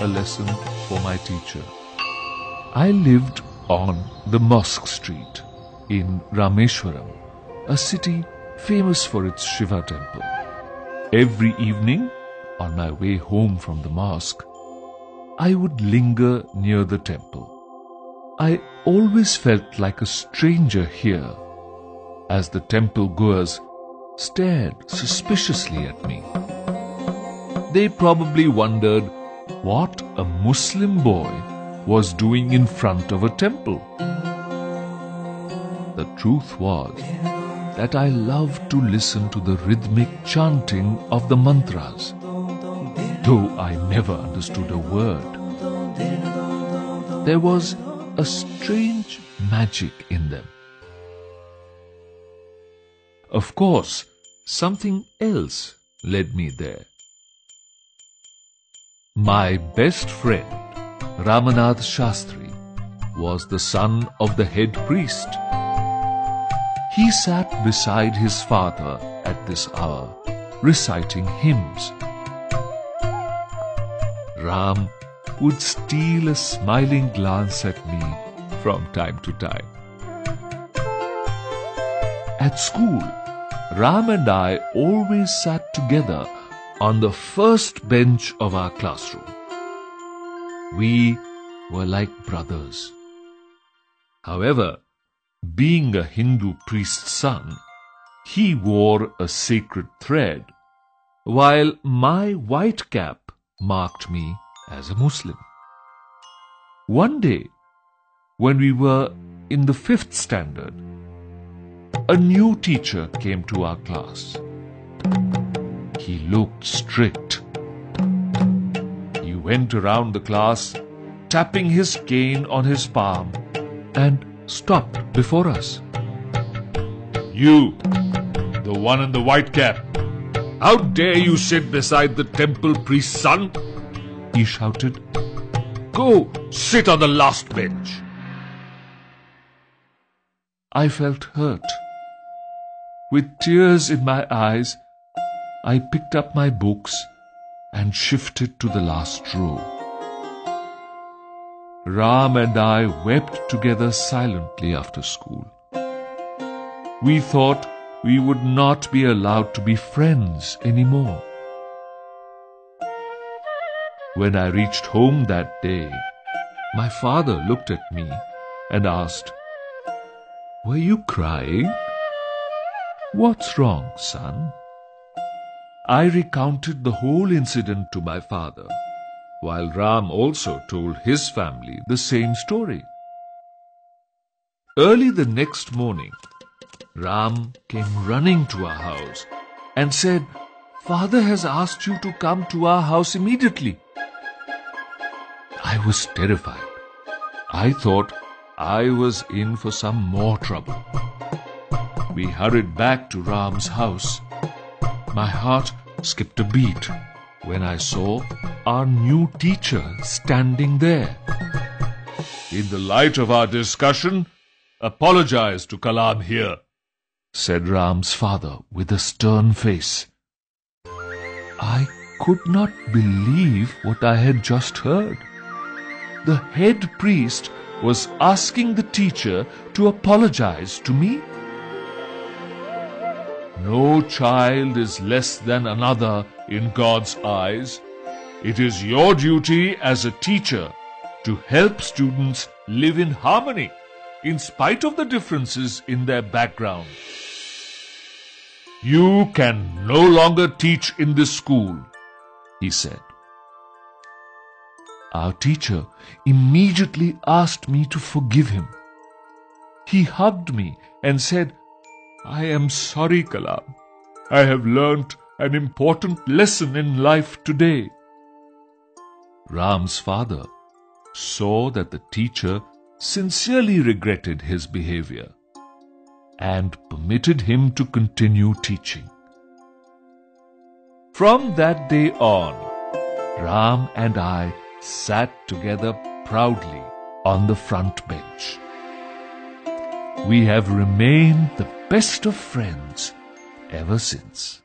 a lesson for my teacher. I lived on the Mosque Street in Rameshwaram, a city famous for its Shiva temple. Every evening, on my way home from the mosque, I would linger near the temple. I always felt like a stranger here, as the temple goers stared suspiciously at me. They probably wondered what a Muslim boy was doing in front of a temple. The truth was that I loved to listen to the rhythmic chanting of the mantras, though I never understood a word. There was a strange magic in them. Of course, something else led me there. My best friend, Ramanath Shastri, was the son of the head priest. He sat beside his father at this hour, reciting hymns. Ram would steal a smiling glance at me from time to time. At school, Ram and I always sat together on the first bench of our classroom. We were like brothers. However, being a Hindu priest's son, he wore a sacred thread, while my white cap marked me as a Muslim. One day, when we were in the 5th standard, a new teacher came to our class. He looked strict. He went around the class, tapping his cane on his palm, and stopped before us. "You, the one in the white cap, how dare you sit beside the temple priest's son?" he shouted. "Go sit on the last bench." I felt hurt. With tears in my eyes, I picked up my books and shifted to the last row. Ram and I wept together silently after school. We thought we would not be allowed to be friends anymore. When I reached home that day, my father looked at me and asked, "Were you crying? What's wrong, son?" I recounted the whole incident to my father, while Ram also told his family the same story. Early the next morning, Ram came running to our house and said, "Father has asked you to come to our house immediately." I was terrified. I thought I was in for some more trouble. We hurried back to Ram's house. My heart skipped a beat when I saw our new teacher standing there. "In the light of our discussion, apologize to Kalam here," said Ram's father with a stern face. I could not believe what I had just heard. The head priest was asking the teacher to apologize to me. No child is less than another in God's eyes. It is your duty as a teacher to help students live in harmony, in spite of the differences in their background. "You can no longer teach in this school," he said. Our teacher immediately asked me to forgive him. He hugged me and said, "I am sorry, Kalam. I have learnt an important lesson in life today." Ram's father saw that the teacher sincerely regretted his behavior and permitted him to continue teaching. From that day on, Ram and I sat together proudly on the front bench. We have remained the best of friends ever since.